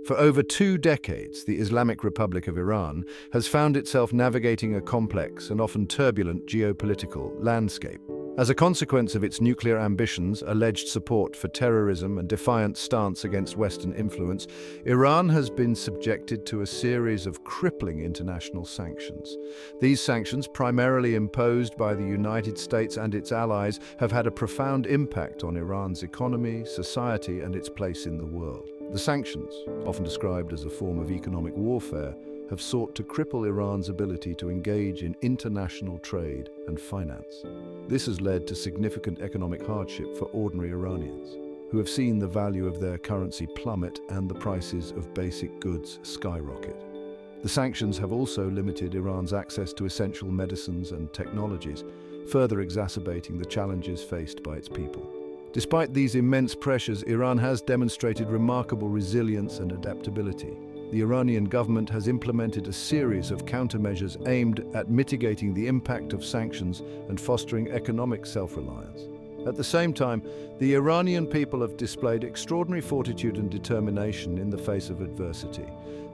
For over 2 decades, the Islamic Republic of Iran has found itself navigating a complex and often turbulent geopolitical landscape. As a consequence of its nuclear ambitions, alleged support for terrorism, and defiant stance against Western influence, Iran has been subjected to a series of crippling international sanctions. These sanctions, primarily imposed by the United States and its allies, have had a profound impact on Iran's economy, society, and its place in the world. The sanctions, often described as a form of economic warfare, have sought to cripple Iran's ability to engage in international trade and finance. This has led to significant economic hardship for ordinary Iranians, who have seen the value of their currency plummet and the prices of basic goods skyrocket. The sanctions have also limited Iran's access to essential medicines and technologies, further exacerbating the challenges faced by its people. Despite these immense pressures, Iran has demonstrated remarkable resilience and adaptability. The Iranian government has implemented a series of countermeasures aimed at mitigating the impact of sanctions and fostering economic self-reliance. At the same time, the Iranian people have displayed extraordinary fortitude and determination in the face of adversity.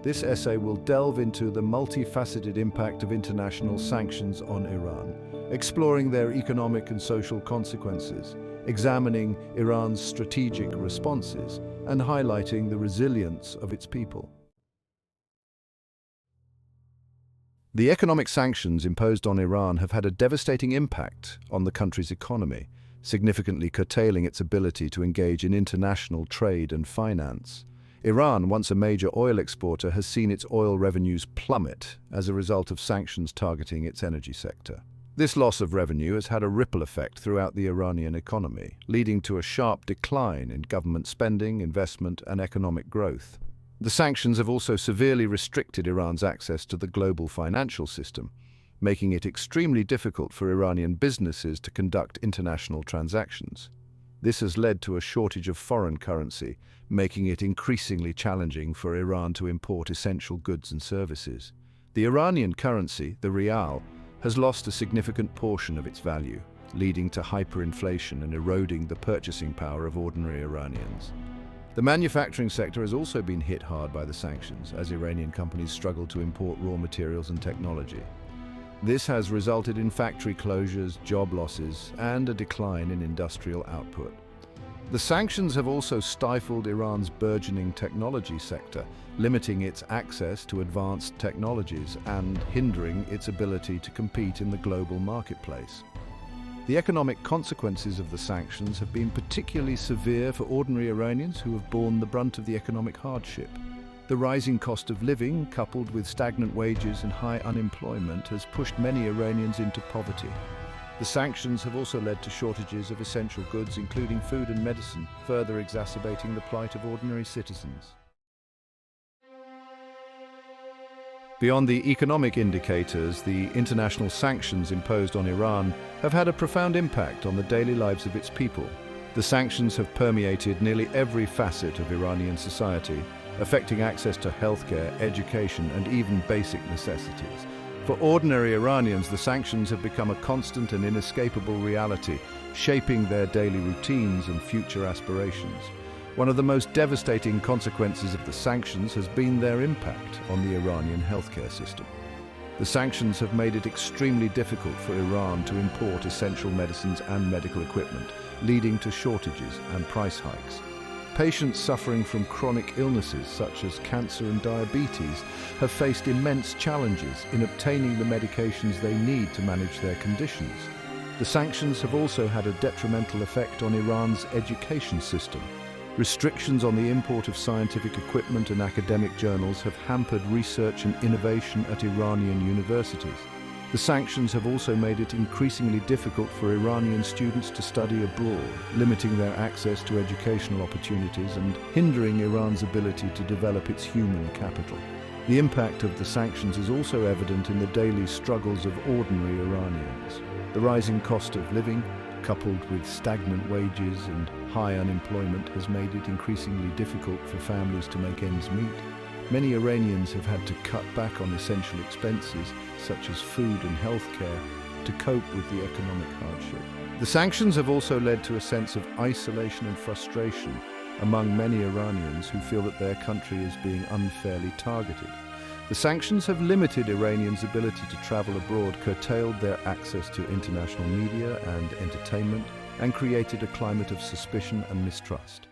This essay will delve into the multifaceted impact of international sanctions on Iran, exploring their economic and social consequences, examining Iran's strategic responses, and highlighting the resilience of its people. The economic sanctions imposed on Iran have had a devastating impact on the country's economy, significantly curtailing its ability to engage in international trade and finance. Iran, once a major oil exporter, has seen its oil revenues plummet as a result of sanctions targeting its energy sector. This loss of revenue has had a ripple effect throughout the Iranian economy, leading to a sharp decline in government spending, investment, and economic growth. The sanctions have also severely restricted Iran's access to the global financial system, making it extremely difficult for Iranian businesses to conduct international transactions. This has led to a shortage of foreign currency, making it increasingly challenging for Iran to import essential goods and services. The Iranian currency, the rial, has lost a significant portion of its value, leading to hyperinflation and eroding the purchasing power of ordinary Iranians. The manufacturing sector has also been hit hard by the sanctions, as Iranian companies struggle to import raw materials and technology. This has resulted in factory closures, job losses, and a decline in industrial output. The sanctions have also stifled Iran's burgeoning technology sector, limiting its access to advanced technologies and hindering its ability to compete in the global marketplace. The economic consequences of the sanctions have been particularly severe for ordinary Iranians who have borne the brunt of the economic hardship. The rising cost of living, coupled with stagnant wages and high unemployment, has pushed many Iranians into poverty. The sanctions have also led to shortages of essential goods, including food and medicine, further exacerbating the plight of ordinary citizens. Beyond the economic indicators, the international sanctions imposed on Iran have had a profound impact on the daily lives of its people. The sanctions have permeated nearly every facet of Iranian society, affecting access to healthcare, education, and even basic necessities. For ordinary Iranians, the sanctions have become a constant and inescapable reality, shaping their daily routines and future aspirations. One of the most devastating consequences of the sanctions has been their impact on the Iranian healthcare system. The sanctions have made it extremely difficult for Iran to import essential medicines and medical equipment, leading to shortages and price hikes. Patients suffering from chronic illnesses such as cancer and diabetes have faced immense challenges in obtaining the medications they need to manage their conditions. The sanctions have also had a detrimental effect on Iran's education system. Restrictions on the import of scientific equipment and academic journals have hampered research and innovation at Iranian universities. The sanctions have also made it increasingly difficult for Iranian students to study abroad, limiting their access to educational opportunities and hindering Iran's ability to develop its human capital. The impact of the sanctions is also evident in the daily struggles of ordinary Iranians. The rising cost of living, coupled with stagnant wages and high unemployment, has made it increasingly difficult for families to make ends meet. Many Iranians have had to cut back on essential expenses, such as food and healthcare, to cope with the economic hardship. The sanctions have also led to a sense of isolation and frustration, among many Iranians who feel that their country is being unfairly targeted. The sanctions have limited Iranians' ability to travel abroad, curtailed their access to international media and entertainment, and created a climate of suspicion and mistrust.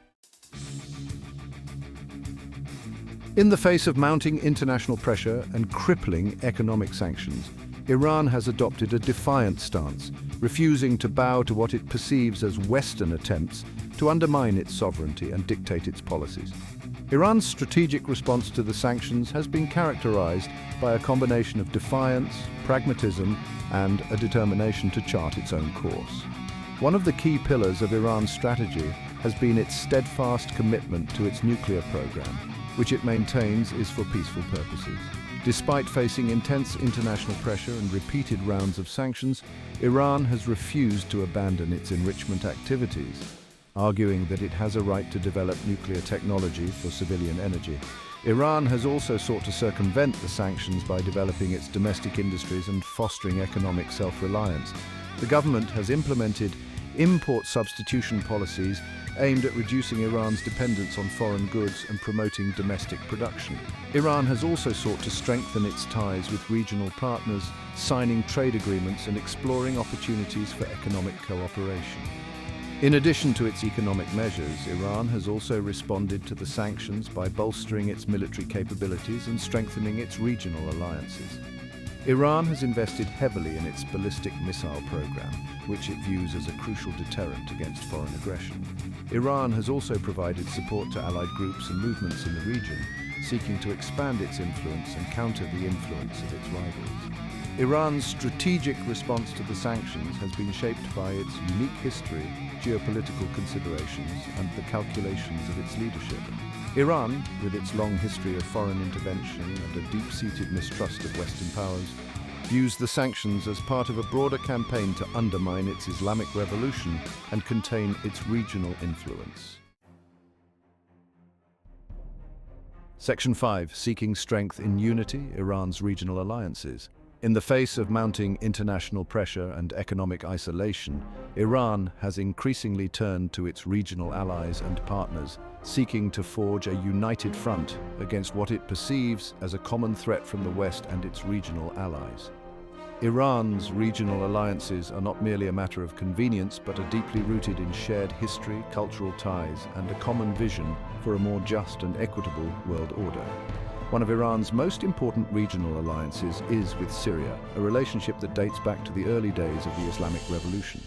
In the face of mounting international pressure and crippling economic sanctions, Iran has adopted a defiant stance, refusing to bow to what it perceives as Western attempts to undermine its sovereignty and dictate its policies. Iran's strategic response to the sanctions has been characterized by a combination of defiance, pragmatism, and a determination to chart its own course. One of the key pillars of Iran's strategy has been its steadfast commitment to its nuclear program, which it maintains is for peaceful purposes. Despite facing intense international pressure and repeated rounds of sanctions, Iran has refused to abandon its enrichment activities, arguing that it has a right to develop nuclear technology for civilian energy. Iran has also sought to circumvent the sanctions by developing its domestic industries and fostering economic self-reliance. The government has implemented import substitution policies aimed at reducing Iran's dependence on foreign goods and promoting domestic production. Iran has also sought to strengthen its ties with regional partners, signing trade agreements and exploring opportunities for economic cooperation. In addition to its economic measures, Iran has also responded to the sanctions by bolstering its military capabilities and strengthening its regional alliances. Iran has invested heavily in its ballistic missile program, which it views as a crucial deterrent against foreign aggression. Iran has also provided support to allied groups and movements in the region, seeking to expand its influence and counter the influence of its rivals. Iran's strategic response to the sanctions has been shaped by its unique history, geopolitical considerations, and the calculations of its leadership. Iran, with its long history of foreign intervention and a deep-seated mistrust of Western powers, views the sanctions as part of a broader campaign to undermine its Islamic revolution and contain its regional influence. Section 5. Seeking strength in unity, Iran's regional alliances. In the face of mounting international pressure and economic isolation, Iran has increasingly turned to its regional allies and partners, seeking to forge a united front against what it perceives as a common threat from the West and its regional allies. Iran's regional alliances are not merely a matter of convenience, but are deeply rooted in shared history, cultural ties, and a common vision for a more just and equitable world order. One of Iran's most important regional alliances is with Syria, a relationship that dates back to the early days of the Islamic Revolution.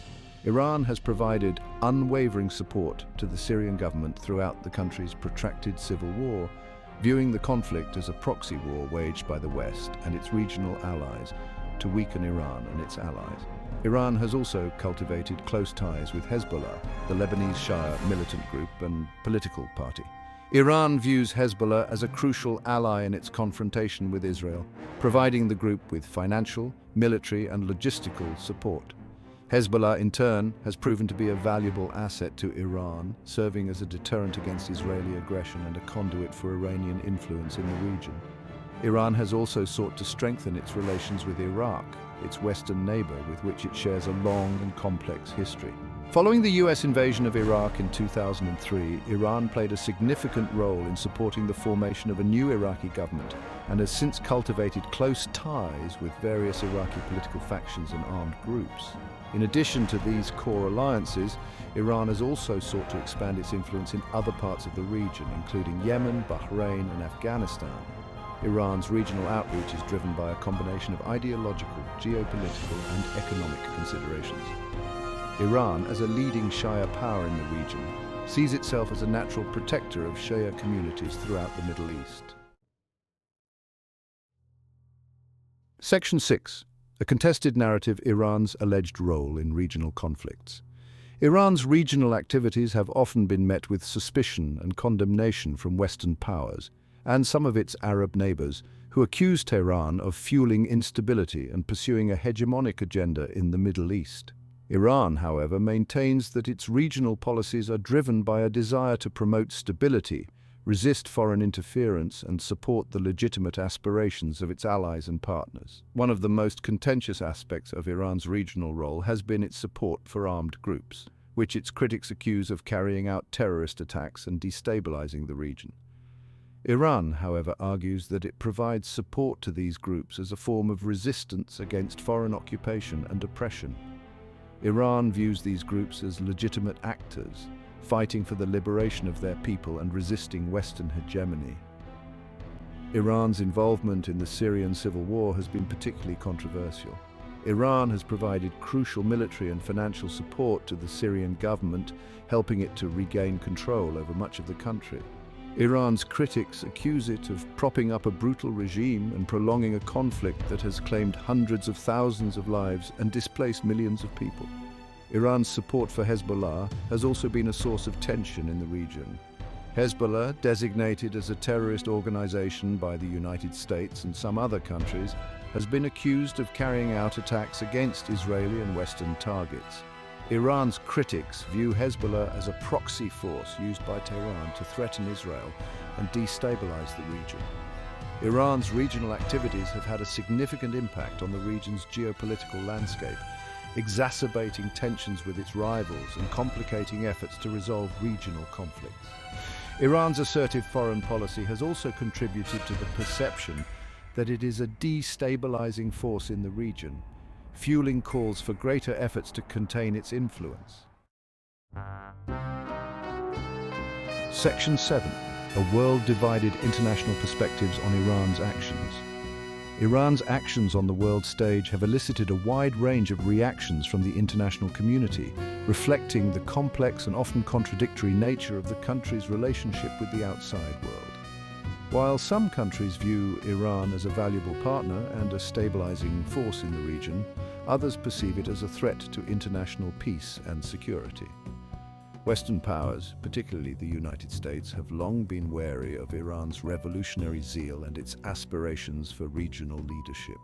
Iran has provided unwavering support to the Syrian government throughout the country's protracted civil war, viewing the conflict as a proxy war waged by the West and its regional allies to weaken Iran and its allies. Iran has also cultivated close ties with Hezbollah, the Lebanese Shia militant group and political party. Iran views Hezbollah as a crucial ally in its confrontation with Israel, providing the group with financial, military, and logistical support. Hezbollah, in turn, has proven to be a valuable asset to Iran, serving as a deterrent against Israeli aggression and a conduit for Iranian influence in the region. Iran has also sought to strengthen its relations with Iraq, its western neighbor with which it shares a long and complex history. Following the US invasion of Iraq in 2003, Iran played a significant role in supporting the formation of a new Iraqi government and has since cultivated close ties with various Iraqi political factions and armed groups. In addition to these core alliances, Iran has also sought to expand its influence in other parts of the region, including Yemen, Bahrain, and Afghanistan. Iran's regional outreach is driven by a combination of ideological, geopolitical, and economic considerations. Iran, as a leading Shia power in the region, sees itself as a natural protector of Shia communities throughout the Middle East. Section 6. A contested narrative: Iran's alleged role in regional conflicts. Iran's regional activities have often been met with suspicion and condemnation from Western powers and some of its Arab neighbors, who accuse Tehran of fueling instability and pursuing a hegemonic agenda in the Middle East. Iran, however, maintains that its regional policies are driven by a desire to promote stability, resist foreign interference, and support the legitimate aspirations of its allies and partners. One of the most contentious aspects of Iran's regional role has been its support for armed groups, which its critics accuse of carrying out terrorist attacks and destabilizing the region. Iran, however, argues that it provides support to these groups as a form of resistance against foreign occupation and oppression. Iran views these groups as legitimate actors, fighting for the liberation of their people and resisting Western hegemony. Iran's involvement in the Syrian civil war has been particularly controversial. Iran has provided crucial military and financial support to the Syrian government, helping it to regain control over much of the country. Iran's critics accuse it of propping up a brutal regime and prolonging a conflict that has claimed hundreds of thousands of lives and displaced millions of people. Iran's support for Hezbollah has also been a source of tension in the region. Hezbollah, designated as a terrorist organization by the United States and some other countries, has been accused of carrying out attacks against Israeli and Western targets. Iran's critics view Hezbollah as a proxy force used by Tehran to threaten Israel and destabilize the region. Iran's regional activities have had a significant impact on the region's geopolitical landscape, exacerbating tensions with its rivals and complicating efforts to resolve regional conflicts. Iran's assertive foreign policy has also contributed to the perception that it is a destabilizing force in the region, fueling calls for greater efforts to contain its influence. Section 7. A world-divided international perspectives on Iran's actions. Iran's actions on the world stage have elicited a wide range of reactions from the international community, reflecting the complex and often contradictory nature of the country's relationship with the outside world. While some countries view Iran as a valuable partner and a stabilizing force in the region, others perceive it as a threat to international peace and security. Western powers, particularly the United States, have long been wary of Iran's revolutionary zeal and its aspirations for regional leadership.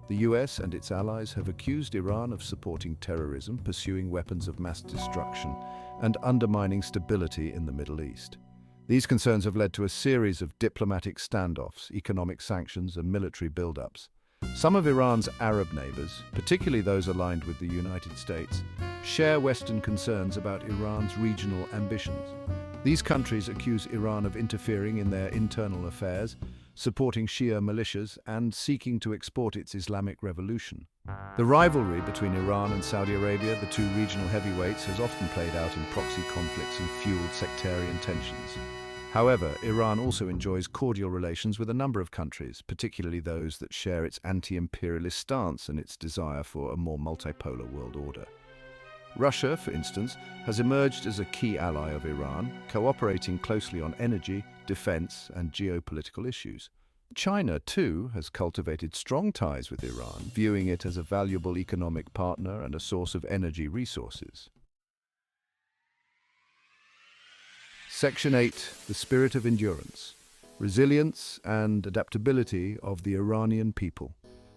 The US and its allies have accused Iran of supporting terrorism, pursuing weapons of mass destruction, and undermining stability in the Middle East. These concerns have led to a series of diplomatic standoffs, economic sanctions, and military buildups. Some of Iran's Arab neighbors, particularly those aligned with the United States, share Western concerns about Iran's regional ambitions. These countries accuse Iran of interfering in their internal affairs, supporting Shia militias, and seeking to export its Islamic revolution. The rivalry between Iran and Saudi Arabia, the two regional heavyweights, has often played out in proxy conflicts and fueled sectarian tensions. However, Iran also enjoys cordial relations with a number of countries, particularly those that share its anti-imperialist stance and its desire for a more multipolar world order. Russia, for instance, has emerged as a key ally of Iran, cooperating closely on energy, defense, and geopolitical issues. China, too, has cultivated strong ties with Iran, viewing it as a valuable economic partner and a source of energy resources. Section 8. The spirit of endurance, resilience and adaptability of the Iranian people.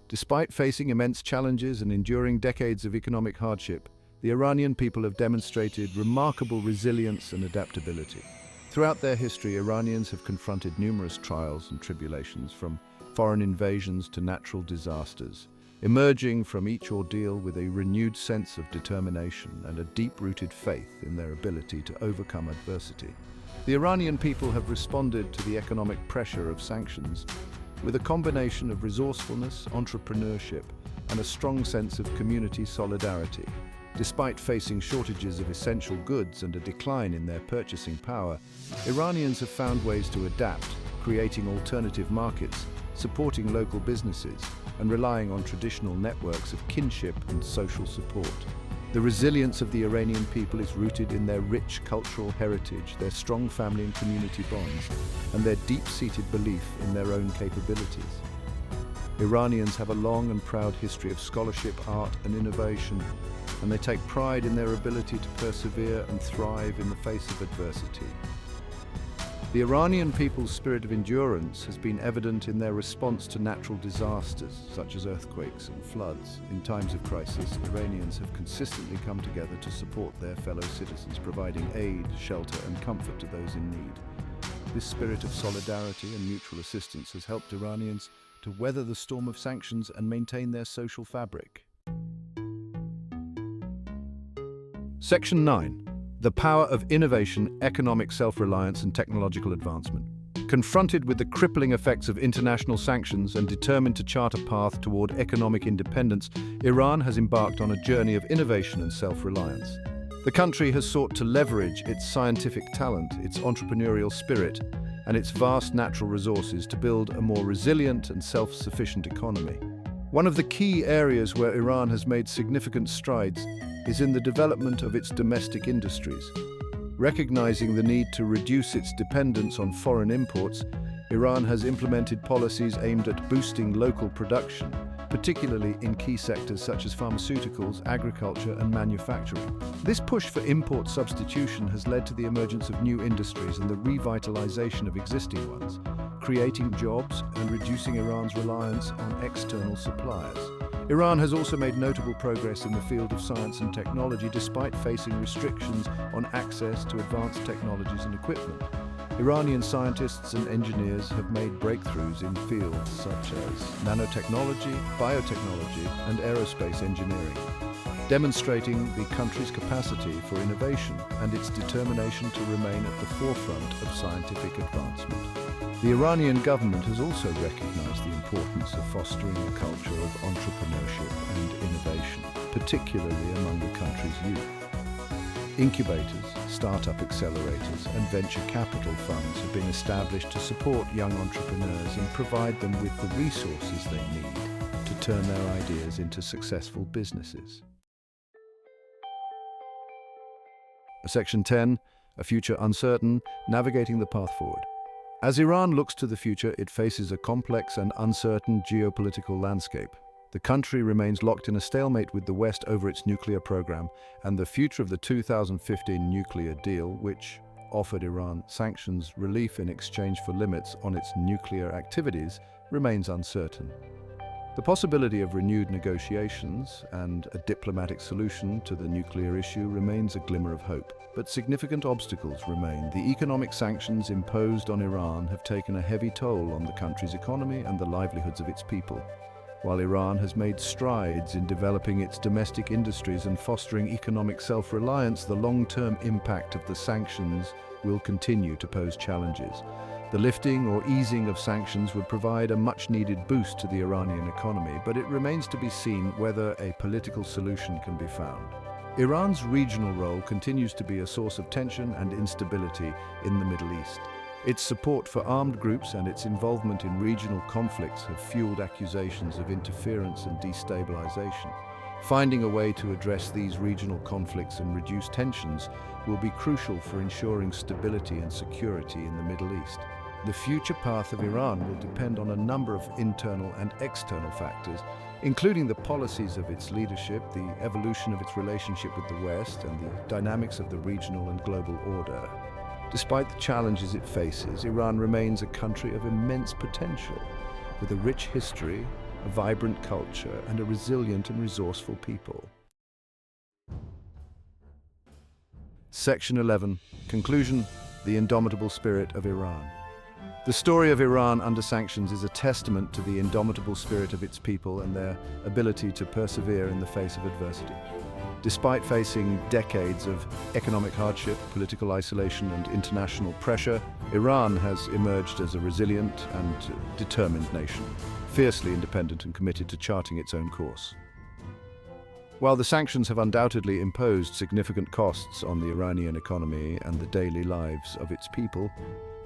Despite facing immense challenges and enduring decades of economic hardship, the Iranian people have demonstrated remarkable resilience and adaptability. Throughout their history, Iranians have confronted numerous trials and tribulations, from foreign invasions to natural disasters, emerging from each ordeal with a renewed sense of determination and a deep-rooted faith in their ability to overcome adversity. The Iranian people have responded to the economic pressure of sanctions with a combination of resourcefulness, entrepreneurship, and a strong sense of community solidarity. Despite facing shortages of essential goods and a decline in their purchasing power, Iranians have found ways to adapt, creating alternative markets, supporting local businesses, and relying on traditional networks of kinship and social support. The resilience of the Iranian people is rooted in their rich cultural heritage, their strong family and community bonds, and their deep-seated belief in their own capabilities. Iranians have a long and proud history of scholarship, art, and innovation, and they take pride in their ability to persevere and thrive in the face of adversity. The Iranian people's spirit of endurance has been evident in their response to natural disasters, such as earthquakes and floods. In times of crisis, Iranians have consistently come together to support their fellow citizens, providing aid, shelter, and comfort to those in need. This spirit of solidarity and mutual assistance has helped Iranians to weather the storm of sanctions and maintain their social fabric. Section 9. The power of innovation, economic self-reliance and technological advancement. Confronted with the crippling effects of international sanctions and determined to chart a path toward economic independence, Iran has embarked on a journey of innovation and self-reliance. The country has sought to leverage its scientific talent, its entrepreneurial spirit, and its vast natural resources to build a more resilient and self-sufficient economy. One of the key areas where Iran has made significant strides is in the development of its domestic industries. Recognizing the need to reduce its dependence on foreign imports, Iran has implemented policies aimed at boosting local production, particularly in key sectors such as pharmaceuticals, agriculture, and manufacturing. This push for import substitution has led to the emergence of new industries and the revitalization of existing ones, creating jobs and reducing Iran's reliance on external suppliers. Iran has also made notable progress in the field of science and technology despite facing restrictions on access to advanced technologies and equipment. Iranian scientists and engineers have made breakthroughs in fields such as nanotechnology, biotechnology, and aerospace engineering, demonstrating the country's capacity for innovation and its determination to remain at the forefront of scientific advancement. The Iranian government has also recognized the importance of fostering a culture of entrepreneurship and innovation, particularly among the country's youth. Incubators, startup accelerators, and venture capital funds have been established to support young entrepreneurs and provide them with the resources they need to turn their ideas into successful businesses. Section 10. A future uncertain, navigating the path forward. As Iran looks to the future, it faces a complex and uncertain geopolitical landscape. The country remains locked in a stalemate with the West over its nuclear program, and the future of the 2015 nuclear deal, which offered Iran sanctions relief in exchange for limits on its nuclear activities, remains uncertain. The possibility of renewed negotiations and a diplomatic solution to the nuclear issue remains a glimmer of hope. But significant obstacles remain. The economic sanctions imposed on Iran have taken a heavy toll on the country's economy and the livelihoods of its people. While Iran has made strides in developing its domestic industries and fostering economic self-reliance, the long-term impact of the sanctions will continue to pose challenges. The lifting or easing of sanctions would provide a much-needed boost to the Iranian economy, but it remains to be seen whether a political solution can be found. Iran's regional role continues to be a source of tension and instability in the Middle East. Its support for armed groups and its involvement in regional conflicts have fueled accusations of interference and destabilization. Finding a way to address these regional conflicts and reduce tensions will be crucial for ensuring stability and security in the Middle East. The future path of Iran will depend on a number of internal and external factors, including the policies of its leadership, the evolution of its relationship with the West, and the dynamics of the regional and global order. Despite the challenges it faces, Iran remains a country of immense potential, with a rich history, a vibrant culture, and a resilient and resourceful people. Section 11. Conclusion: the indomitable spirit of Iran. The story of Iran under sanctions is a testament to the indomitable spirit of its people and their ability to persevere in the face of adversity. Despite facing decades of economic hardship, political isolation, and international pressure, Iran has emerged as a resilient and determined nation, fiercely independent and committed to charting its own course. While the sanctions have undoubtedly imposed significant costs on the Iranian economy and the daily lives of its people,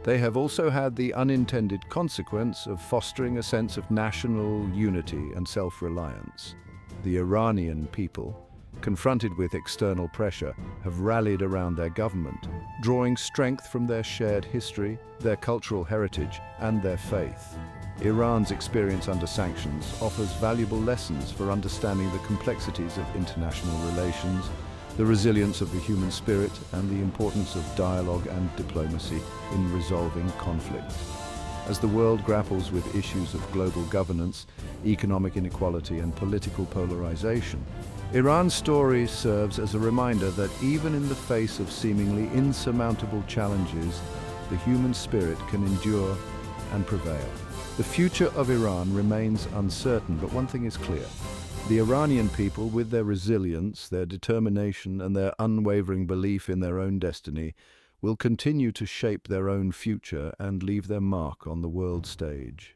they have also had the unintended consequence of fostering a sense of national unity and self-reliance. The Iranian people, confronted with external pressure, have rallied around their government, drawing strength from their shared history, their cultural heritage, and their faith. Iran's experience under sanctions offers valuable lessons for understanding the complexities of international relations, the resilience of the human spirit, and the importance of dialogue and diplomacy in resolving conflicts. As the world grapples with issues of global governance, economic inequality, and political polarization, Iran's story serves as a reminder that even in the face of seemingly insurmountable challenges, the human spirit can endure and prevail. The future of Iran remains uncertain, but one thing is clear: The Iranian people, with their resilience, their determination, and their unwavering belief in their own destiny, will continue to shape their own future and leave their mark on the world stage.